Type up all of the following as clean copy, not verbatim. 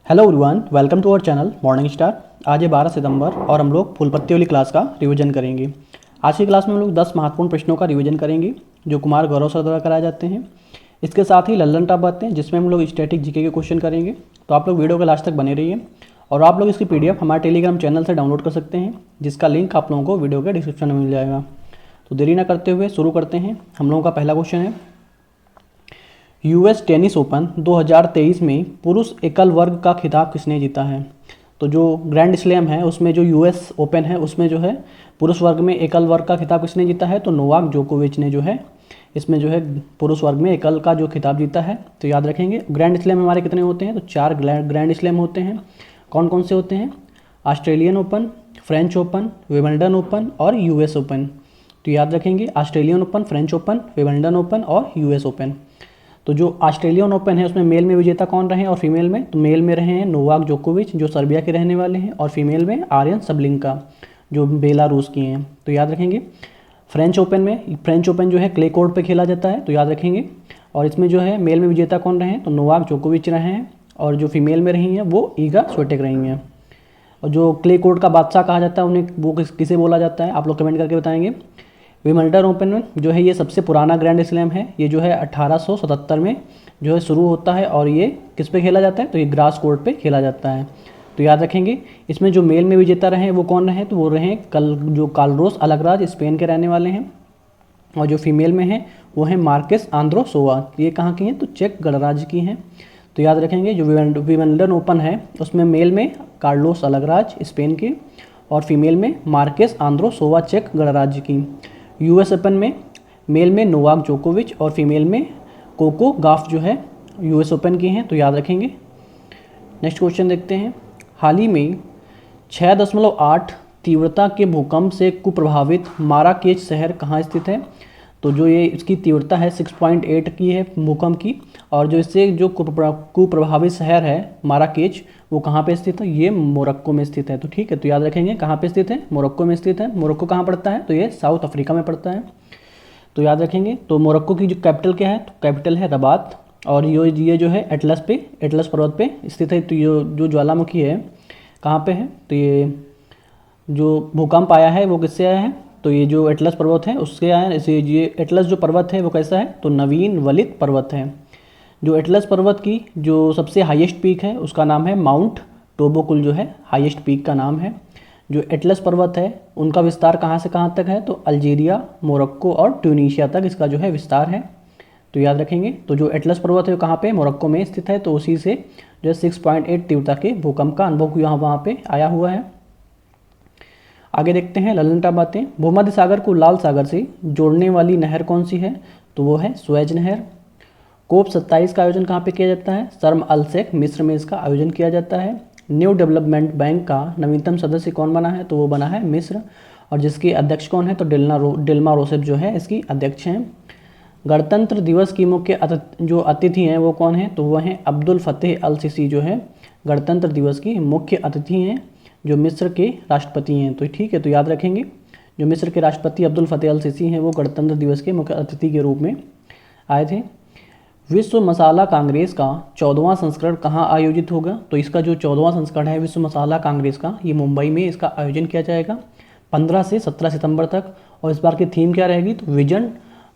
Hello everyone, welcome to our channel morning star. आज है 12 सितंबर और हम लोग फूल पत्ती वाली क्लास का रिवीजन करेंगे। आज की क्लास में हम लोग 10 महत्वपूर्ण प्रश्नों का रिवीजन करेंगे जो कुमार गौरव सर द्वारा कराए जाते हैं। इसके साथ ही लल्लन टॉप बातें जिसमें हम लोग स्टैटिक जीके के क्वेश्चन करेंगे। तो आप लोग वीडियो के लास्ट तक बने रहिए और आप लोग इसकी PDF हमारे टेलीग्राम चैनल से डाउनलोड कर सकते हैं, जिसका लिंक आप लोगों को वीडियो के डिस्क्रिप्शन में मिल जाएगा। तो देरी ना करते हुए शुरू करते हैं। हम लोगों का पहला क्वेश्चन है, US टेनिस ओपन 2023 में पुरुष एकल वर्ग का खिताब किसने जीता है? तो जो ग्रैंड स्लैम है उसमें जो US ओपन है उसमें जो है पुरुष वर्ग में एकल वर्ग का खिताब किसने जीता है? तो नोवाक जोकोविच ने जो है इसमें जो है पुरुष वर्ग में एकल का जो खिताब जीता है। तो याद रखेंगे ग्रैंड स्लैम हमारे कितने होते हैं? तो 4 ग्रैंड स्लैम होते हैं। कौन कौन से होते हैं? Australian open, French open, Wimbledon open और US ओपन। तो याद रखेंगे Australian open, French open, Wimbledon open और US ओपन। तो जो ऑस्ट्रेलियन ओपन है उसमें मेल में विजेता कौन रहे और फीमेल में? तो मेल में रहे हैं नोवाक जोकोविच जो सर्बिया के रहने वाले हैं, और फीमेल में आर्यन सबलिंका जो बेलारूस की हैं। तो याद रखेंगे फ्रेंच ओपन जो है क्ले कोर्ट पे खेला जाता है, तो याद रखेंगे। और इसमें जो है मेल में विजेता कौन रहे हैं? तो नोवाक जोकोविच रहे हैं, और जो फीमेल में रही हैं वो ईगा स्विएटेक रही हैं। और जो क्ले कोर्ट का बादशाह कहा जाता है उन्हें वो किसे बोला जाता है? आप लोग कमेंट करके बताएंगे। विंबलडन ओपन में जो है ये सबसे पुराना ग्रैंड स्लैम है। ये जो है 1877 में जो है शुरू होता है, और ये किस पे खेला जाता है? तो ये ग्रास कोर्ट पे खेला जाता है। तो याद रखेंगे इसमें जो मेल में विजेता रहे वो कौन रहे? तो वो रहे कार्लोस अल्कराज, स्पेन के रहने वाले हैं। और जो फीमेल में है वो है मार्केस आंद्रोसोवा। ये कहाँ की हैं? तो चेक गणराज्य की हैं। तो याद रखेंगे जो विंबलडन ओपन है उसमें मेल में कार्लोस अल्कराज स्पेन के, और फीमेल में मार्केस आंद्रोसोवा चेक गणराज्य की। US ओपन में मेल में नोवाक जोकोविच और फीमेल में कोको गाफ जो है US ओपन की हैं। तो याद रखेंगे। नेक्स्ट क्वेश्चन देखते हैं। हाल ही में 6.8 तीव्रता के भूकंप से कुप्रभावित माराकेच शहर कहाँ स्थित है? तो जो ये इसकी तीव्रता है 6.8 की है भूकंप की, और जो इससे जो कुप्रभावित शहर है माराकेच वो कहाँ पे स्थित है? ये मोरक्को में स्थित है। तो ठीक है, तो याद रखेंगे कहाँ पे स्थित है? मोरक्को में स्थित है। मोरक्को कहाँ पड़ता है? तो ये साउथ अफ्रीका में पड़ता है। तो याद रखेंगे। तो मोरक्को की जो कैपिटल क्या है? तो कैपिटल है रबात, और ये जो है एटलस पर्वत पे स्थित है। तो ये जो ज्वालामुखी है कहाँ पे है? तो ये जो भूकंप आया है वो किससे आया है? तो ये जो एटलस पर्वत है उससे आया है। इसे ये एटलस जो पर्वत है वो कैसा है? तो नवीन वलित पर्वत है। जो एटलस पर्वत की जो सबसे हाईएस्ट पीक है उसका नाम है माउंट टोबोकुल, जो है हाईएस्ट पीक का नाम है। जो एटलस पर्वत है उनका विस्तार कहाँ से कहाँ तक है? तो अल्जीरिया, मोरक्को और ट्यूनीशिया तक इसका जो है विस्तार है। तो याद रखेंगे। तो जो एटलस पर्वत है वो कहाँ पे? मोरक्को में स्थित है। तो उसी से जो 6.8 तीव्रता के भूकंप का अनुभव वहाँ पे आया हुआ है। आगे देखते हैं लल्लन टॉप बातें। भूमध्य सागर को लाल सागर से जोड़ने वाली नहर कौन सी है? तो वो है स्वेज नहर। कोप 27 का आयोजन कहाँ पे किया जाता है? शर्म अल शेख मिस्र में इसका आयोजन किया जाता है। न्यू डेवलपमेंट बैंक का नवीनतम सदस्य कौन बना है? तो वो बना है मिस्र, और जिसकी अध्यक्ष कौन है? तो डिल्मा रोसेफ जो है इसकी अध्यक्ष हैं। गणतंत्र दिवस की मुख्य जो अतिथि हैं वो कौन है? तो वह हैं अब्दुल फतेह अल सीसी, जो है गणतंत्र दिवस की मुख्य अतिथि हैं, जो मिस्र के राष्ट्रपति हैं। तो ठीक है, तो याद रखेंगे जो मिस्र के राष्ट्रपति अब्दुल फतेह अल सीसी हैं वो गणतंत्र दिवस के मुख्य अतिथि के रूप में आए थे। विश्व मसाला कांग्रेस का 14वां संस्करण कहाँ आयोजित होगा? तो इसका जो 14वां संस्करण है विश्व मसाला कांग्रेस का, ये मुंबई में इसका आयोजन किया जाएगा 15 से 17 सितंबर तक। और इस बार की थीम क्या रहेगी? तो विजन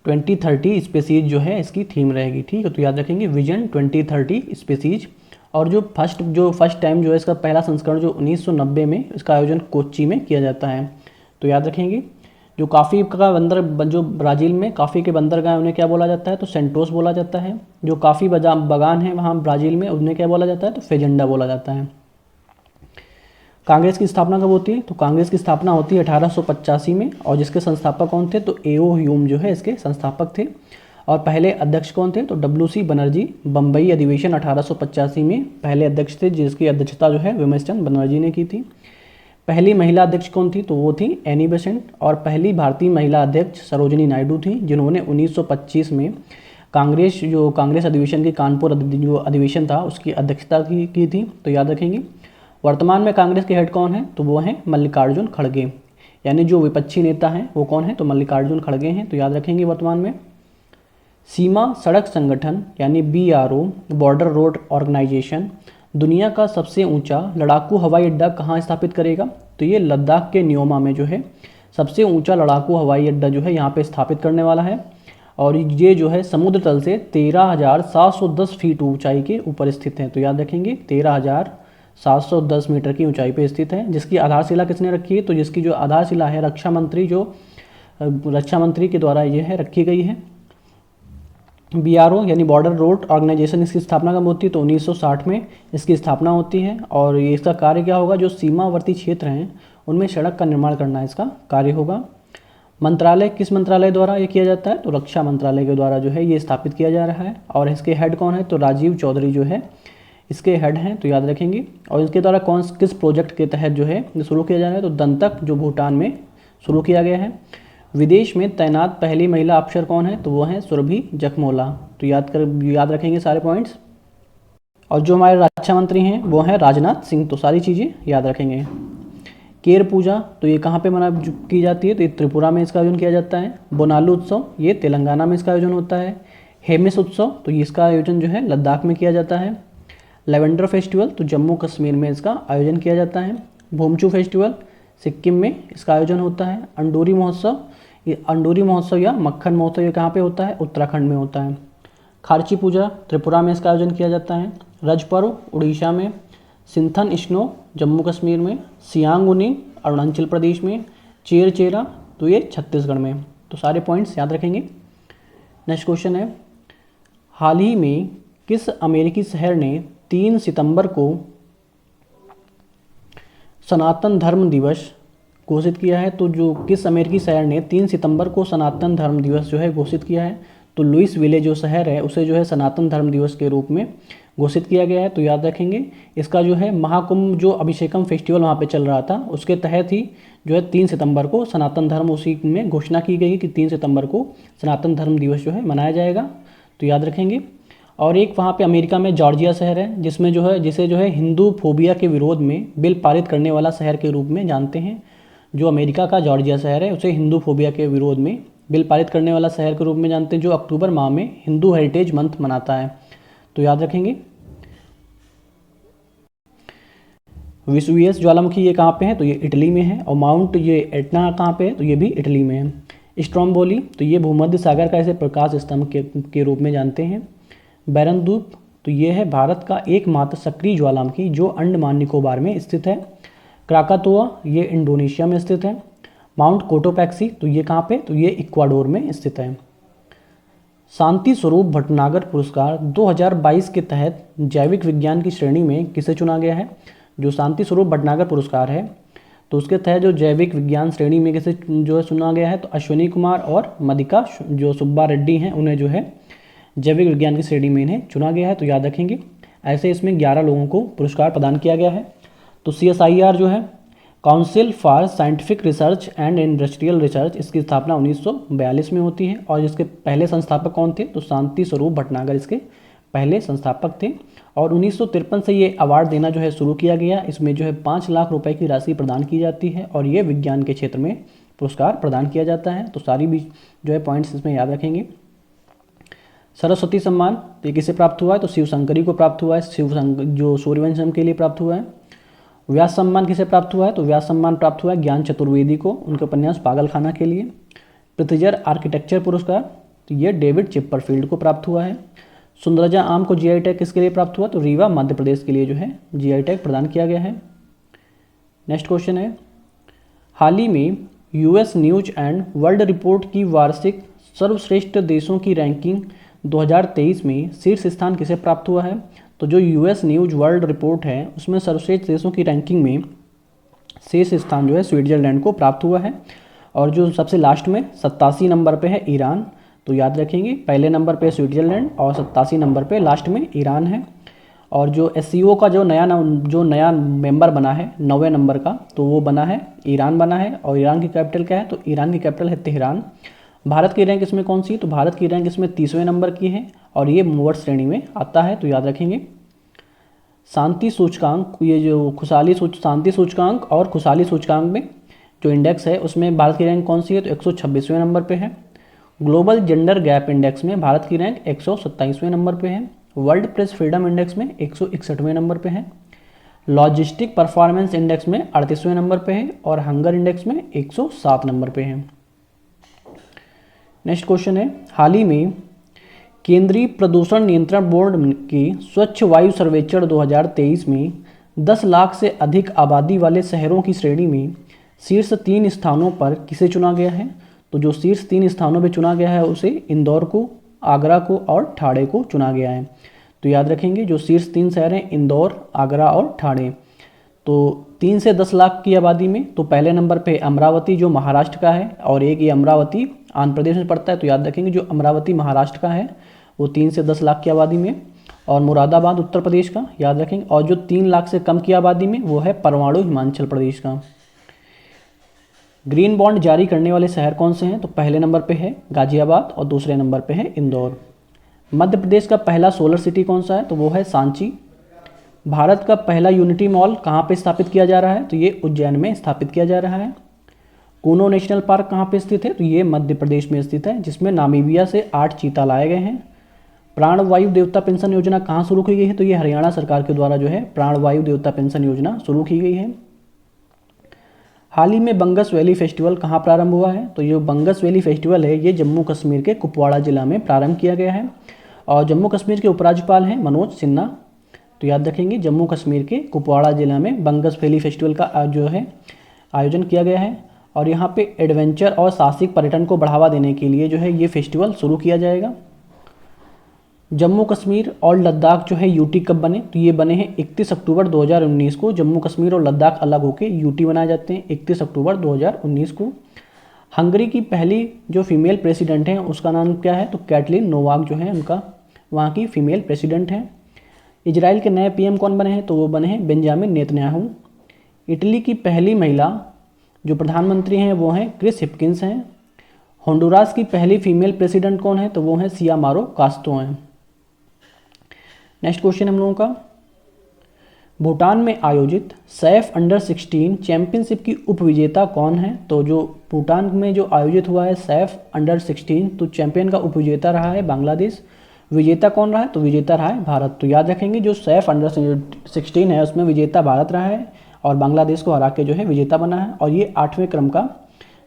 2030 स्पीसीज जो है इसकी थीम रहेगी। ठीक है, तो याद रखेंगे विजन 2030 स्पीसीज। और जो फर्स्ट टाइम जो है इसका पहला संस्करण जो 1990 में इसका आयोजन कोच्चि में किया जाता है। तो याद रखेंगे जो कॉफ़ी का बंदर जो ब्राज़ील में कॉफ़ी के बंदरगाह उन्हें क्या बोला जाता है? तो सेंटोस बोला जाता है। जो कॉफ़ी बागान है वहाँ ब्राज़ील में उन्हें क्या बोला जाता है? तो फेजेंडा बोला जाता है। कांग्रेस की स्थापना कब होती है? तो कांग्रेस की स्थापना होती है 1885 में, और जिसके संस्थापक कौन थे? तो एओ ह्यूम जो है इसके संस्थापक थे। और पहले अध्यक्ष कौन थे? तो WC बनर्जी। बम्बई अधिवेशन 1885 में पहले अध्यक्ष थे, जिसकी अध्यक्षता जो है विमलचंद बनर्जी ने की थी। पहली महिला अध्यक्ष कौन थी? तो वो थी एनी बेसेंट। और पहली भारतीय महिला अध्यक्ष सरोजिनी नायडू थी, जिन्होंने 1925 में कांग्रेस अधिवेशन की कानपुर जो अधिवेशन था उसकी अध्यक्षता की थी। तो याद रखेंगे। वर्तमान में कांग्रेस के हेड कौन है? तो वो हैं मल्लिकार्जुन खड़गे, यानी जो विपक्षी नेता हैं वो कौन है? तो मल्लिकार्जुन खड़गे हैं। तो याद रखेंगे वर्तमान में। सीमा सड़क संगठन यानी BRO, बॉर्डर रोड ऑर्गेनाइजेशन दुनिया का सबसे ऊंचा लड़ाकू हवाई अड्डा कहाँ स्थापित करेगा? तो ये लद्दाख के न्योमा में जो है सबसे ऊंचा लड़ाकू हवाई अड्डा जो है यहाँ पे स्थापित करने वाला है। और ये जो है समुद्र तल से 13,710 फीट ऊंचाई के ऊपर स्थित है। तो याद रखेंगे 13,710 मीटर की ऊंचाई पे स्थित है। जिसकी आधारशिला किसने रखी है? तो जिसकी जो आधारशिला है रक्षा मंत्री के द्वारा ये है रखी गई है। BRO यानी बॉर्डर रोड ऑर्गेनाइजेशन इसकी स्थापना कब होती है? तो 1960 में इसकी स्थापना होती है। और ये इसका कार्य क्या होगा? जो सीमावर्ती क्षेत्र हैं उनमें सड़क का निर्माण करना इसका कार्य होगा। मंत्रालय किस मंत्रालय द्वारा ये किया जाता है? तो रक्षा मंत्रालय के द्वारा जो है ये स्थापित किया जा रहा है। और इसके हेड कौन है? तो राजीव चौधरी जो है इसके हेड हैं, तो याद रखेंगे। और इसके द्वारा किस प्रोजेक्ट के तहत जो है शुरू किया जा रहा है? तो दंतक जो भूटान में शुरू किया गया है। विदेश में तैनात पहली महिला अफसर कौन है? तो वो हैं सुरभि जखमोला। तो याद रखेंगे सारे पॉइंट्स। और जो हमारे रक्षा मंत्री हैं वो हैं राजनाथ सिंह। तो सारी चीज़ें याद रखेंगे। केर पूजा तो ये कहाँ पे की जाती है? तो ये त्रिपुरा में इसका आयोजन किया जाता है। बोनालू उत्सव ये तेलंगाना में इसका आयोजन होता है। हेमिस उत्सव तो इसका आयोजन जो है लद्दाख में किया जाता है। लेवेंडर फेस्टिवल तो जम्मू कश्मीर में इसका आयोजन किया जाता है। भूमचू फेस्टिवल सिक्किम में इसका आयोजन होता है। अंडोरी महोत्सव या मक्खन महोत्सव ये कहाँ पे होता है? उत्तराखंड में होता है। खारची पूजा त्रिपुरा में इसका आयोजन किया जाता है। रज पर्व उड़ीसा में। सिंथन स्नो जम्मू कश्मीर में। सियांग उनी अरुणाचल प्रदेश में। चेर चेरा तो ये छत्तीसगढ़ में। तो सारे पॉइंट्स याद रखेंगे। नेक्स्ट क्वेश्चन है, हाल ही में किस अमेरिकी शहर ने 3 सितंबर को सनातन धर्म दिवस घोषित किया है? तो जो किस अमेरिकी शहर ने 3 सितंबर को सनातन धर्म दिवस जो है घोषित किया है? तो लुइसविले जो शहर है उसे जो है सनातन धर्म दिवस के रूप में घोषित किया गया है। तो याद रखेंगे इसका जो है महाकुंभ जो अभिषेकम फेस्टिवल वहाँ पे चल रहा था उसके तहत ही जो है 3 सितंबर को सनातन धर्म उसी में घोषणा की गई कि 3 सितंबर को सनातन धर्म दिवस जो है मनाया जाएगा। तो याद रखेंगे। और एक वहाँ पे अमेरिका में जॉर्जिया शहर है जिसमें जो है जिसे जो है हिंदू फोबिया के विरोध में बिल पारित करने वाला शहर के रूप में जानते हैं। जो अमेरिका का जॉर्जिया शहर है उसे हिंदू फोबिया के विरोध में बिल पारित करने वाला शहर के रूप में जानते हैं, जो अक्टूबर माह में हिंदू हेरिटेज मंथ मनाता है। तो याद रखेंगे। विसुवियस ज्वालामुखी ये कहाँ पे है? तो ये इटली में है। और माउंट ये एटना कहाँ पे है? तो ये भी इटली में है। स्ट्रोम्बोली तो ये भूमध्य सागर का ऐसे प्रकाश स्तंभ के रूप में जानते हैं। बैरनद्वीप तो ये है भारत का एकमात्र सक्रिय ज्वालामुखी जो अंडमान निकोबार में स्थित है। क्राकातोआ ये इंडोनेशिया में स्थित है। माउंट कोटोपैक्सी तो ये कहाँ पे? तो ये इक्वाडोर में स्थित है। शांति स्वरूप भटनागर पुरस्कार 2022 के तहत जैविक विज्ञान की श्रेणी में किसे चुना गया है? जो शांति स्वरूप भटनागर पुरस्कार है तो उसके तहत जो जैविक विज्ञान श्रेणी में किसे जो है चुना गया है? तो अश्विनी कुमार और मदिका जो सुब्बा रेड्डी हैं उन्हें जो है जैविक विज्ञान की श्रेणी में इन्हें चुना गया है। तो याद रखेंगे। ऐसे इसमें 11 लोगों को पुरस्कार प्रदान किया गया है। तो CSIR जो है council for scientific research and industrial research इसकी स्थापना 1942 में होती है। और इसके पहले संस्थापक कौन थे? तो शांति स्वरूप भटनागर इसके पहले संस्थापक थे। और 1953 से ये अवार्ड देना जो है शुरू किया गया। इसमें जो है 5 लाख रुपए की राशि प्रदान की जाती है और ये विज्ञान के क्षेत्र में पुरस्कार प्रदान किया जाता है। तो सारी भी जो है पॉइंट्स इसमें याद रखेंगे। सरस्वती सम्मान तो ये किसे प्राप्त हुआ है? तो शिवशंकरी को प्राप्त हुआ है, जो सूर्यवंशम के लिए प्राप्त हुआ है। व्यास सम्मान किसे प्राप्त हुआ है? तो व्यास सम्मान प्राप्त हुआ है ज्ञान चतुर्वेदी को, उनके उपन्यास पागलखाना के लिए। पृथ्वीजर आर्किटेक्चर पुरस्कार तो ये डेविड चिपरफील्ड को प्राप्त हुआ है। सुंदरजा आम को GI टैग किसके लिए प्राप्त हुआ? तो रीवा मध्य प्रदेश के लिए जो है GI टैग प्रदान किया गया है। नेक्स्ट क्वेश्चन है, हाल ही में US news and world report की वार्षिक सर्वश्रेष्ठ देशों की रैंकिंग 2023 में शीर्ष स्थान किसे प्राप्त हुआ है? तो जो US न्यूज वर्ल्ड रिपोर्ट है उसमें सर्वश्रेष्ठ देशों की रैंकिंग में शीर्ष स्थान जो है स्विट्जरलैंड को प्राप्त हुआ है। और जो सबसे लास्ट में 87 नंबर पे है ईरान। तो याद रखेंगे पहले नंबर पे स्विट्जरलैंड और 87 नंबर पे लास्ट में ईरान है। और जो SCO का जो नया मेंबर बना है 9वें नंबर का, तो वो बना है ईरान बना है। और ईरान की कैपिटल क्या है? तो ईरान की कैपिटल है तेहरान। भारत की रैंक इसमें कौन सी? तो भारत की रैंक इसमें 30वें नंबर की है और ये मूवर श्रेणी में आता है। तो याद रखेंगे। शांति सूचकांक, ये जो शांति सूचकांक और खुशहाली सूचकांक में जो इंडेक्स है उसमें भारत की रैंक कौन सी है? तो 126वें नंबर पे है। ग्लोबल जेंडर गैप इंडेक्स में भारत की रैंक 127वें नंबर पे है। वर्ल्ड प्रेस फ्रीडम इंडेक्स में 161वें नंबर पे है, लॉजिस्टिक परफॉर्मेंस इंडेक्स में 38वें नंबर पे है और हंगर इंडेक्स में 107 नंबर पे है। नेक्स्ट क्वेश्चन है, हाल ही में केंद्रीय प्रदूषण नियंत्रण बोर्ड की स्वच्छ वायु सर्वेक्षण 2023 में 10 लाख से अधिक आबादी वाले शहरों की श्रेणी में शीर्ष 3 स्थानों पर किसे चुना गया है? तो जो शीर्ष 3 स्थानों पर चुना गया है उसे इंदौर को, आगरा को और ठाणे को चुना गया है। तो याद रखेंगे जो शीर्ष 3 शहर हैं इंदौर, आगरा और ठाणे। तो 3 से 10 लाख की आबादी में तो पहले नंबर पे अमरावती जो महाराष्ट्र का है, और एक ये अमरावती आंध्र प्रदेश में पड़ता है। तो याद रखेंगे जो अमरावती महाराष्ट्र का है वो 3 से 10 लाख की आबादी में, और मुरादाबाद उत्तर प्रदेश का याद रखेंगे। और जो 3 लाख से कम की आबादी में वो है परवाणु हिमाचल प्रदेश का। ग्रीन बॉन्ड जारी करने वाले शहर कौन से हैं? तो पहले नंबर पे है गाजियाबाद और दूसरे नंबर पे है इंदौर। मध्य प्रदेश का पहला सोलर सिटी कौन सा है? तो वो है सांची। भारत का पहला यूनिटी मॉल कहाँ पे स्थापित किया जा रहा है? तो ये उज्जैन में स्थापित किया जा रहा है। कूनो नेशनल पार्क कहाँ पे स्थित है? तो ये मध्य प्रदेश में स्थित है, जिसमें नामीबिया से 8 चीता लाए गए हैं। प्राणवायु देवता पेंशन योजना कहाँ शुरू की गई है? तो ये हरियाणा सरकार के द्वारा जो है प्राणवायु देवता पेंशन योजना शुरू की गई है। हाल ही में बंगस वैली फेस्टिवल कहाँ प्रारंभ हुआ है? तो ये बंगस वैली फेस्टिवल है ये जम्मू कश्मीर के कुपवाड़ा जिला में प्रारंभ किया गया है, और जम्मू कश्मीर के उपराज्यपाल हैं मनोज सिन्हा। तो याद रखेंगे जम्मू कश्मीर के कुपवाड़ा जिला में बंगस वैली फेस्टिवल का जो है आयोजन किया गया है, और यहाँ पे एडवेंचर और साहसिक पर्यटन को बढ़ावा देने के लिए जो है ये फेस्टिवल शुरू किया जाएगा। जम्मू कश्मीर और लद्दाख जो है यूटी कब बने? तो ये बने हैं 31 अक्टूबर 2019 को। जम्मू कश्मीर और लद्दाख अलग होकर यूटी बनाए जाते हैं 31 अक्टूबर 2019 को। हंगरी की पहली जो फीमेल प्रेसिडेंट हैं उसका नाम क्या है? तो कैटलिन नोवाक जो है उनका वहाँ की फीमेल प्रेसिडेंट हैं। इजराइल के नए पीएम कौन बने हैं? तो वो बने हैं बेंजामिन नेतन्याहू। इटली की पहली महिला जो प्रधानमंत्री हैं वो हैं क्रिस हिपकिंस हैं। होंडुरास की पहली फीमेल प्रेसिडेंट कौन है? तो वो हैं सियामारो कास्तो हैं। नेक्स्ट क्वेश्चन हम लोगों का, भूटान में आयोजित सैफ अंडर 16 चैंपियनशिप की उपविजेता कौन है? तो जो भूटान में जो आयोजित हुआ है सैफ अंडर 16, तो चैंपियन का उपविजेता रहा है बांग्लादेश। विजेता कौन रहा है? तो विजेता रहा है भारत। तो याद रखेंगे जो सैफ अंडर 16 है उसमें विजेता भारत रहा है, और बांग्लादेश को हरा के जो है विजेता बना है, और ये 8वें क्रम का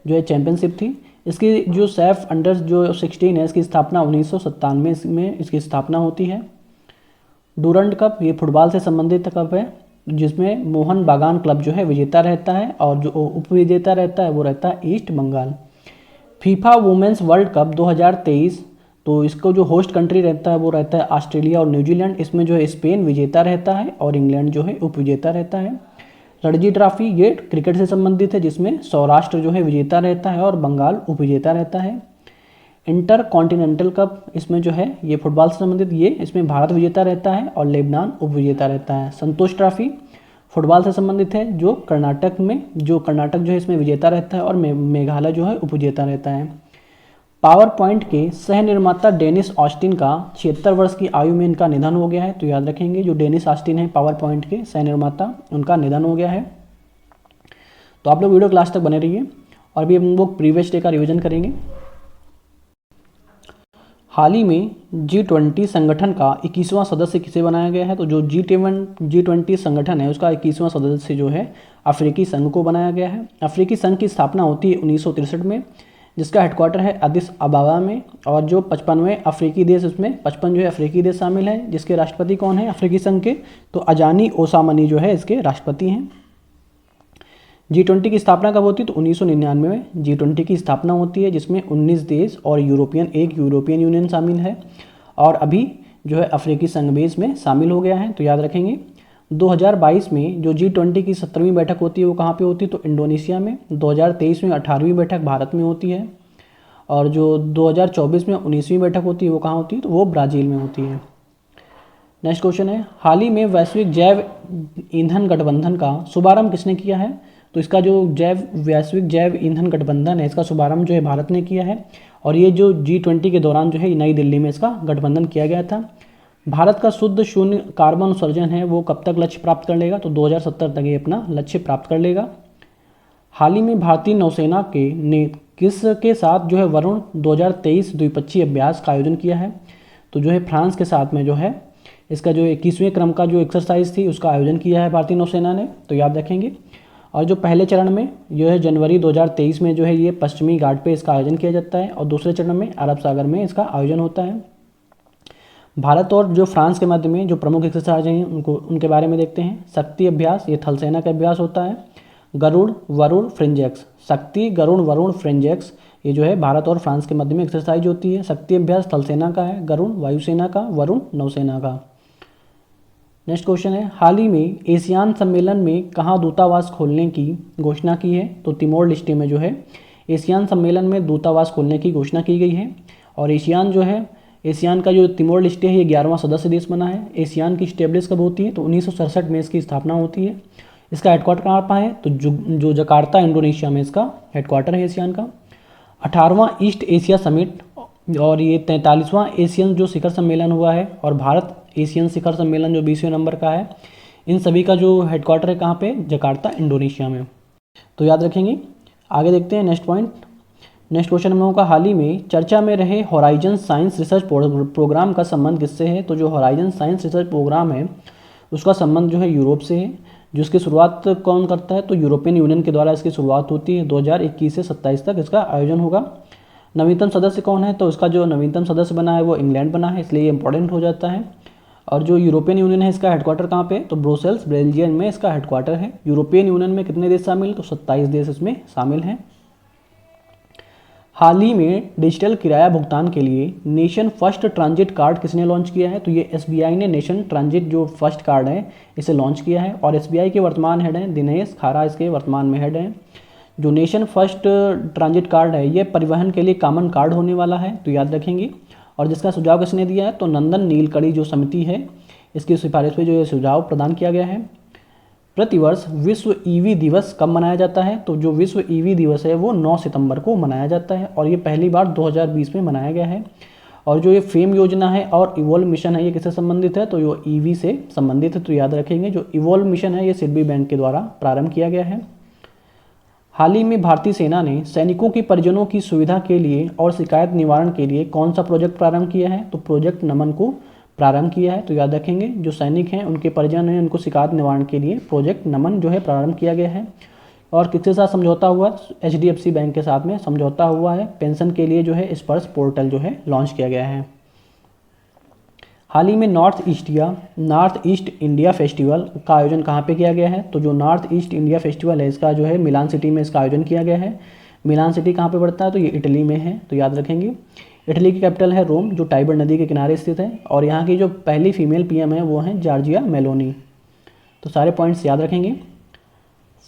जो है चैंपियनशिप थी। इसकी जो सैफ अंडर जो 16 है इसकी स्थापना 1997 में इसकी स्थापना होती है। डूरंड कप ये फुटबॉल से संबंधित कप है, जिसमें मोहन बागान क्लब जो है विजेता रहता है, और जो उपविजेता रहता है वो रहता है East Bengal. FIFA women's World Cup 2023, तो इसको जो होस्ट कंट्री रहता है वो रहता है ऑस्ट्रेलिया और न्यूजीलैंड। इसमें जो है स्पेन विजेता रहता है और इंग्लैंड जो है उपविजेता रहता है। रणजी ट्रॉफी ये क्रिकेट से संबंधित है, जिसमें सौराष्ट्र जो है विजेता रहता है और बंगाल उपविजेता रहता है। इंटर कॉन्टिनेंटल कप इसमें जो है ये फुटबॉल से संबंधित, ये इसमें भारत विजेता रहता है और लेबनान उपविजेता रहता है। संतोष ट्रॉफी फुटबॉल से संबंधित है, जो कर्नाटक जो है इसमें विजेता रहता है, और मेघालय जो है उपविजेता रहता है। पावर पॉइंट के सह निर्माता डेनिस ऑस्टिन का 76 वर्ष की आयु में इनका निधन हो गया है। तो याद रखेंगे जो डेनिस ऑस्टिन है पावर पॉइंट के सह निर्माता, उनका निधन हो गया है। तो आप लोग वीडियो क्लास तक बने रहिए, और अभी हम लोग प्रीवियस डे का रिविजन करेंगे। हाल ही में G20 संगठन का 21वां सदस्य किसे बनाया गया है? तो जो G20 संगठन है उसका 21वां सदस्य जो है अफ्रीकी संघ को बनाया गया है। अफ्रीकी संघ की स्थापना होती है 1963 में, जिसका हेडक्वार्टर है अदिस अबाबा में, और जो 55वें अफ्रीकी देश, उसमें 55 जो है अफ्रीकी देश शामिल है, जिसके राष्ट्रपति कौन है अफ्रीकी संघ के? तो अजानी ओसामनी जो है इसके राष्ट्रपति हैं। G20 की स्थापना कब होती है? तो 1999 में G20 की स्थापना होती है, जिसमें 19 देश और एक यूरोपियन यूनियन शामिल है, और अभी जो है अफ्रीकी संघ भी इसमें शामिल हो गया है। तो याद रखेंगे 2022 में जो G20 की 17वीं बैठक होती है वो कहाँ पे होती है? तो इंडोनेशिया में। 2023 में 18वीं बैठक भारत में होती है, और जो 2024 में 19वीं बैठक होती है वो कहाँ होती है? तो वो ब्राज़ील में होती है। नेक्स्ट क्वेश्चन है, हाल ही में वैश्विक जैव ईंधन गठबंधन का शुभारंभ किसने किया है? तो इसका जो वैश्विक जैव ईंधन गठबंधन है इसका शुभारंभ जो है भारत ने किया है, और ये जो G20 के दौरान जो है नई दिल्ली में इसका गठबंधन किया गया था। भारत का शुद्ध शून्य कार्बन उत्सर्जन है वो कब तक लक्ष्य प्राप्त कर लेगा? तो 2070 तक ये अपना लक्ष्य प्राप्त कर लेगा। हाल ही में भारतीय नौसेना ने किसके साथ जो है वरुण 2023 द्विपक्षीय अभ्यास का आयोजन किया है? तो जो है फ्रांस के साथ में जो है इसका जो 21वें क्रम का जो एक्सरसाइज थी उसका आयोजन किया है भारतीय नौसेना ने, तो याद रखेंगे। और जो पहले चरण में जो है जनवरी 2023 में जो है ये पश्चिमी घाट पे इसका आयोजन किया जाता है, और दूसरे चरण में अरब सागर में इसका आयोजन होता है। भारत और जो फ्रांस के मध्य में जो प्रमुख एक्सरसाइज हैं उनके बारे में देखते हैं। शक्ति अभ्यास, ये थल सेना का अभ्यास होता है। गरुड़, वरुण, फ्रिंजेक्स, शक्ति, गरुड़, वरुण, फ्रिंजेक्स, ये जो है भारत और फ्रांस के मध्य में एक्सरसाइज होती है। शक्ति अभ्यास थल सेना का है, गरुड़ वायुसेना का, वरुण नौसेना का। नेक्स्ट क्वेश्चन है, हाल ही में एशियान सम्मेलन में कहाँ दूतावास खोलने की घोषणा की है? तो तिमोर लेस्टे में जो है एशियान सम्मेलन में दूतावास खोलने की घोषणा की गई है। और एशियान जो है, एशियान का जो तिमोर लेस्टे है ये 11वां सदस्य देश बना है। एशियान की स्टेब्लिश कब होती है? तो 1967 में इसकी स्थापना होती है। इसका हेडक्वार्टर कहाँ पर है? तो जो जकार्ता इंडोनेशिया में इसका हेडक्वार्टर है एशियान का। 18वां ईस्ट एशिया समिट और ये 43वां एशियन जो शिखर सम्मेलन हुआ है, और भारत एशियन शिखर सम्मेलन जो 20वें नंबर का है, इन सभी का जो हेडक्वार्टर है कहाँ पे? जकार्ता इंडोनेशिया में, तो याद रखेंगे। आगे देखते हैं नेक्स्ट पॉइंट। नेक्स्ट क्वेश्चन हम लोगों का, हाल ही में चर्चा में रहे होराइजन साइंस रिसर्च प्रोग्राम का संबंध किससे है? तो जो होराइजन साइंस रिसर्च प्रोग्राम है उसका संबंध जो है यूरोप से है। जिसकी शुरुआत कौन करता है? तो यूरोपियन यूनियन के द्वारा इसकी शुरुआत होती है। 2021 से 27 तक इसका आयोजन होगा। नवीनतम सदस्य कौन है? तो इसका जो नवीनतम सदस्य बना है वो इंग्लैंड बना है, इसलिए ये इंपॉर्टेंट हो जाता है। और जो यूरोपियन यूनियन है इसका हेडक्वार्टर कहाँ पे? तो ब्रुसेल्स, बेल्जियम में इसका हेडक्वार्टर है। यूरोपियन यूनियन में कितने देश शामिल? तो 27 देश इसमें शामिल हैं। हाल ही में डिजिटल किराया भुगतान के लिए नेशन फर्स्ट ट्रांजिट कार्ड किसने लॉन्च किया है? तो ये एसबीआई ने नेशन ट्रांजिट जो फर्स्ट कार्ड है इसे लॉन्च किया है। और एसबीआई के वर्तमान हेड हैं दिनेश खारा, इसके वर्तमान में हेड हैं। जो नेशन फर्स्ट ट्रांजिट कार्ड है ये परिवहन के लिए कॉमन कार्ड होने वाला है, तो याद रखेंगे। और जिसका सुझाव किसने दिया है? तो नंदन नीलकड़ी जो समिति है इसकी सिफारिश पे जो ये सुझाव प्रदान किया गया है। प्रतिवर्ष विश्व ईवी दिवस कब मनाया जाता है? तो जो विश्व ईवी दिवस है वो 9 सितंबर को मनाया जाता है, और ये पहली बार 2020 में मनाया गया है। और जो ये फेम योजना है और इवोल्व मिशन है ये किससे संबंधित है? तो ये ईवी से संबंधित है, तो याद रखेंगे। जो इवोल्व मिशन है ये सिडबी बैंक के द्वारा प्रारंभ किया गया है। हाल ही में भारतीय सेना ने सैनिकों की परिजनों की सुविधा के लिए और शिकायत निवारण के लिए कौन सा प्रोजेक्ट प्रारंभ किया है? तो प्रोजेक्ट नमन को प्रारंभ किया है, तो याद रखेंगे। जो सैनिक हैं उनके परिजन हैं उनको शिकायत निवारण के लिए प्रोजेक्ट नमन जो है प्रारंभ किया गया है। और किसके साथ समझौता हुआ? HDFC बैंक के साथ में समझौता हुआ है। पेंशन के लिए जो है स्पर्श पोर्टल जो है लॉन्च किया गया है। हाल ही में नॉर्थ ईस्ट इंडिया फेस्टिवल का आयोजन कहाँ पे किया गया है? तो जो नॉर्थ ईस्ट इंडिया फेस्टिवल है इसका जो है मिलान सिटी में इसका आयोजन किया गया है। मिलान सिटी कहाँ पे पड़ता है? तो ये इटली में है, तो याद रखेंगे। इटली की कैपिटल है रोम, जो टाइबर नदी के किनारे स्थित है। और यहाँ की जो पहली फीमेल PM है वो हैं जॉर्जिया मेलोनी, तो सारे पॉइंट्स याद रखेंगे।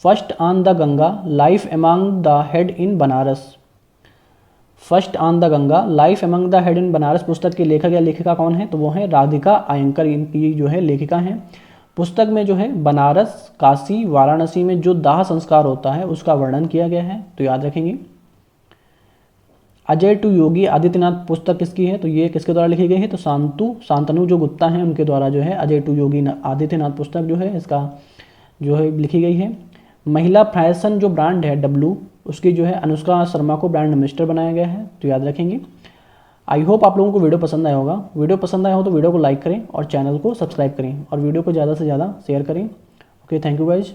First on the Ganga life among the head in Banaras. First on the Ganga life among the head in Banaras पुस्तक के लेखक या लेखिका कौन है? तो वो है राधिका आयंकर, इनकी जो है लेखिका हैं। पुस्तक में जो है बनारस, काशी, वाराणसी में जो दाह संस्कार होता है उसका वर्णन किया गया है, तो याद रखेंगे। अजय टू योगी आदित्यनाथ पुस्तक किसकी है? तो ये किसके द्वारा लिखी गई है? तो शांतनु जो गुप्ता हैं उनके द्वारा जो है अजय टू योगी आदित्यनाथ पुस्तक जो है इसका जो है लिखी गई है। महिला फैशन जो ब्रांड है W, उसकी जो है अनुष्का शर्मा को ब्रांड एम्बेसडर बनाया गया है, तो याद रखेंगे। आई होप आप लोगों को वीडियो पसंद आया होगा। वीडियो पसंद आया हो तो वीडियो को लाइक करें और चैनल को सब्सक्राइब करें, और वीडियो को ज़्यादा से ज़्यादा शेयर करें। Okay, thank you guys.